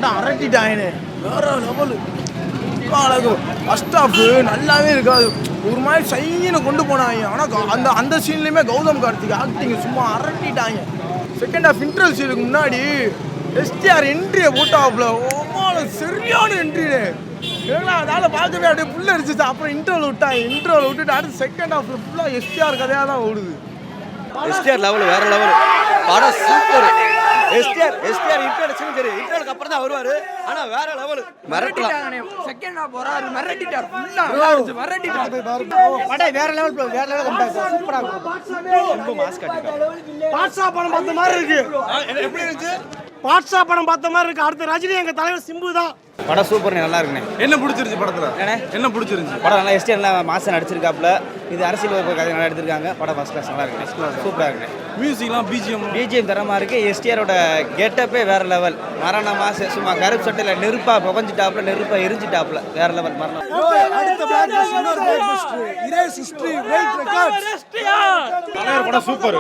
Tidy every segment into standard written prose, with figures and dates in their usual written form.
படம் அரட்டிட்டாயினே வேற level. First half நல்லாவே இருக்காது, ஒரு மாதிரி சைன்னு கொண்டு போனாங்க. ஆனால் அந்த சீன்லேயுமே கௌதம் கார்த்திக் ஆக்டிங் சும்மா அரட்டிட்டாங்க. செகண்ட் ஹாஃப் இன்டர்வல் சீனுக்கு முன்னாடி எஸ்டிஆர் என்ட்ரியை போட்டாப்புல சரியான என்ட்ரினு. ஏன்னா அதனால் பார்க்கவே அப்படியே புள்ள அடிச்சிச்சு. அப்புறம் இன்டர்வல் விட்டுட்டு அடுத்து செகண்ட் ஹாஃப்ல ஃபுல்லாக எஸ்டிஆர் கதையாக தான் ஓடுது. எஸ்டிஆர் லெவல் வேற லெவல், படம் சூப்பர். எஸ்டிஆர் இன்ட்ரோடக்ஷன் சரி, இன்ட்ரோலுக்கு அப்புறம் தான் வருவாரு. ஆனா வேற லெவல், மிரட்டலாம். செகண்ட் ஹாஃப் வராரு, மிரட்டிட்டார் ஃபுல்லா மிரட்டிட்டார். படம் வேற லெவல் ப்ரோ, வேற லெவல் கம்பேக் சூப்பரா இருக்கு. ரொம்ப மாஸ் காட்டிட்டாங்க. பாட்ஷா படம் பார்த்த மாதிரி இருக்கு. எப்படி இருந்துச்சு? பாட்ஷா படம் பார்த்த மாதிரி இருக்கு. அடுத்த ரஜினி எங்க தலைவர் சிம்பு தான். படம் சூப்பர், நல்லா இருக்குண்ணே. என்ன பிடிச்சிருச்சு படத்துல? என்ன பிடிச்சிருச்சு? படம் நல்லா எஸ்டிஆர் நல்லா மாசம் நடிச்சிருக்காப்ல. இது அரசியல் கதை நல்லா எடுத்திருக்காங்க. படம் ஃபர்ஸ்ட் கிளாஸ் நல்லா இருக்கு, சூப்பரா இருக்குண்ணே. மியூசிக்லாம் பிஜிஎம் தரமா இருக்கு. எஸ்டிஆரோட கெட்டப்பே வேற லெவல். மரண மாச சும்மா கருப்பு சட்டையில நெருப்பா புகஞ்சிட்டாப்ல, நெருப்பா எரிஞ்சிட்டாப்ல, வேற லெவல். மரணம் படம் சூப்பர்.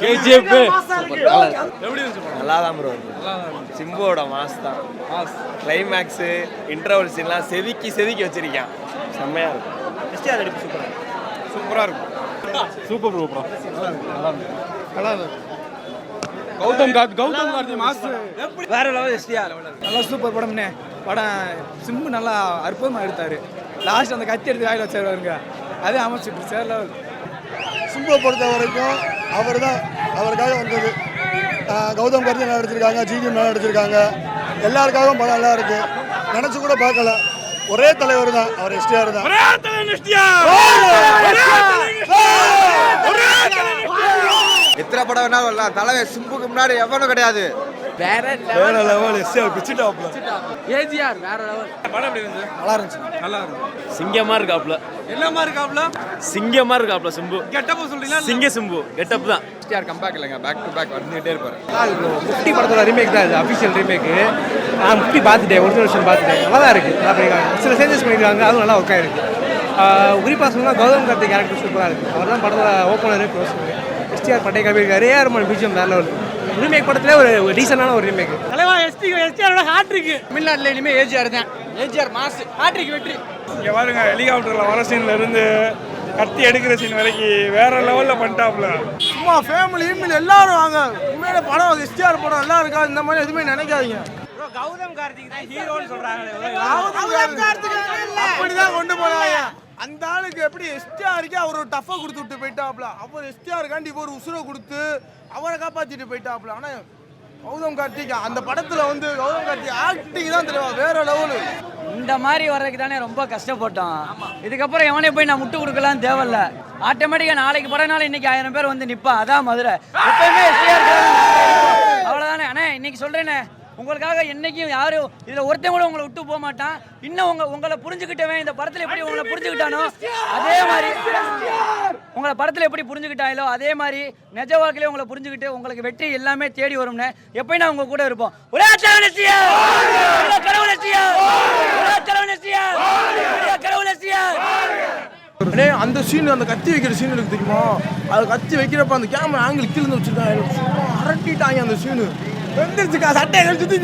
கேஜிஎஃப் எப்படி இருந்துச்சு? நல்லா தான் ப்ரோ இருக்கு. சிம்புவோட மாஸ் தான். கிளைமேக்ஸ் இன்டர்வல் சீன்லாம் செதுக்கி வச்சிருக்கான், செம்மையா இருக்கும். எஸ்டிஆர் அடிப்பு சூப்பரா இருக்கும். சூப்பர் ப்ரோ படம் நல்லா இருக்கு. கௌதம் கார்த்தி மாஸ் வேற லெவல். எஸ்டிஆர் நல்லா சூப்பர் படம்னே. படம் சிம்பு நல்லா அற்புதமாக எடுத்தார். லாஸ்ட் அந்த கத்தி எடுத்து வாயில் வச்சாருங்க, அதே அமைச்சிட்டு சேர் லெவல். சிம்புவை பொறுத்த வரைக்கும் அவருக்காக வந்தது. கௌதம் கார்த்தி நல்லா எடுத்திருக்காங்க, ஜிவி நல்லா எடுத்திருக்காங்க. எல்லாருக்காகவும் படம் நல்லா இருக்கு. நினைச்சு கூட பார்க்கல. ஒரே தலைவர் தான், அவர் எஸ்டிஆர் தான். எத்தனை படம் வேணாலும் வரலாம், தலைவர் சிம்புக்கு முன்னாடி எவனும் கிடையாது. வேற லெவல். எஸ்டிஆர் பிச்சிட்டாப்ல. ஏஜிஆர் வேற லெவல். படம் எப்படி இருந்துச்சு? நல்லா இருந்துச்சு. நல்லா இருக்கு. சிங்கமா இருக்காப்ல. என்னமா இருக்காப்ல? சிங்கமா இருக்காப்ல சிம்பு. கெட்டப் சொல்றீங்களா? சிங்க சிம்பு கெட்டப் தான். எஸ்டிஆர் கம்பேக் இல்லைங்க, பேக் டு பேக் வந்துட்டே இருப்பாரு. முஃப்டி படத்தோட ரீமேக் தான் இது, அஃபிஷியல் ரீமேக்கு. நான் முஃப்டி பார்த்துட்டேன், ஒரிஜினல் வெர்ஷன் பார்த்துட்டேன். நல்லா தான் இருக்குது, நல்லா பண்ணியிருக்காங்க. சில சேஞ்சஸ் பண்ணியிருக்காங்க, அதுவும் நல்லா ஒர்க் ஆகிருக்கு. குறிப்பாக சொன்னால் கௌதம் கார்த்திக் கேரக்டர் சூப்பராக இருக்குது. அவர் தான் படத்தில் ஓப்பனர் க்ளோஸ். எஸ்டிஆர் பட்டை கவியிருக்காரு. ஏஆர் ரஹ்மான் பிஜிஎம் வேற லெவல். ரீமேக் படத்துல ஒரு டீசெண்டான ஒரு ரீமேக். தலைவா எஸ்டிஆரோட ஹாட்ரிக். தமிழ்நாட்டில் இனிமேல் ஏஜிஆர் தான். ஏஜிஆர் மாஸ் ஹாட்ரிக் வெற்றி. இங்க பாருங்க, ஹெலிகாப்டர்ல வர சீன்ல இருந்து கத்தி எடுக்கிற சீன் வரைக்கும் வேற லெவல்ல பண்ணிட்டாப்ல. சும்மா ஃபேமிலி எல்லாரும் வாங்க. உண்மையில படம் எஸ்டிஆர் படம் நல்லா இருக்கா, இந்த மாதிரி எதுவுமே நினைக்காதீங்க. கௌதம் கார்த்திக் தான் ஹீரோன்னு சொல்றாங்க. அப்படிதான் கொண்டு போனாங்க. அந்த ஆளுக்கு எப்படி எஸ்டிஆருக்கு அவர் ஒரு டஃபை கொடுத்து விட்டு போயிட்டாப்ல. அவர் எஸ்டிஆருக்காண்டி ஒரு உசுரை கொடுத்து அவரை காப்பாற்றிட்டு போயிட்டாப்ல. ஆனால் கௌதம் கார்த்திக் அந்த படத்தில் கௌதம் கார்த்திக் ஆக்டிங் தான் தெரியும், வேற லெவலு. இந்த மாதிரி வர்றதுக்கு தானே ரொம்ப கஷ்டப்பட்டோம். இதுக்கப்புறம் எவனே போய் நான் முட்டு கொடுக்கலாம் தேவையில்ல. ஆட்டோமேட்டிக்காக நாளைக்கு படனால இன்னைக்கு 1000 பேர் வந்து நிற்பா. அதான் மதுரை எப்பயுமே எஸ்டிஆர் அவ்வளோதானே. அண்ணே இன்னைக்கு சொல்கிறேனே, உங்களுக்காக என்னைக்கும் யாரும் இதில் ஒருத்தன் கூட உங்களை விட்டு போக மாட்டான். இன்னும் உங்களை புரிஞ்சுக்கிட்டவன் இந்த படத்தில் எப்படி உங்களை புரிஞ்சுக்கிட்டானோ அதே மாதிரி உங்களை படத்தில் எப்படி புரிஞ்சுக்கிட்டாங்களோ அதே மாதிரி நிஜ வாழ்க்கையிலே உங்களை புரிஞ்சுக்கிட்டு உங்களுக்கு வெற்றி எல்லாமே தேடி வரும்னு எப்பயும் நான் உங்க கூட இருப்போம். அந்த சீன், அந்த கத்தி வைக்கிற சீன் எனக்கு தெரியுமா? அது கத்தி வைக்கிறப்ப அந்த கேமரா ஆங்கிள் கீழே வச்சிருக்காங்க, அரட்டிட்டாங்க. அந்த சீனு வெந்துருச்சுக்கா, சட்டை கழிச்சுட்டு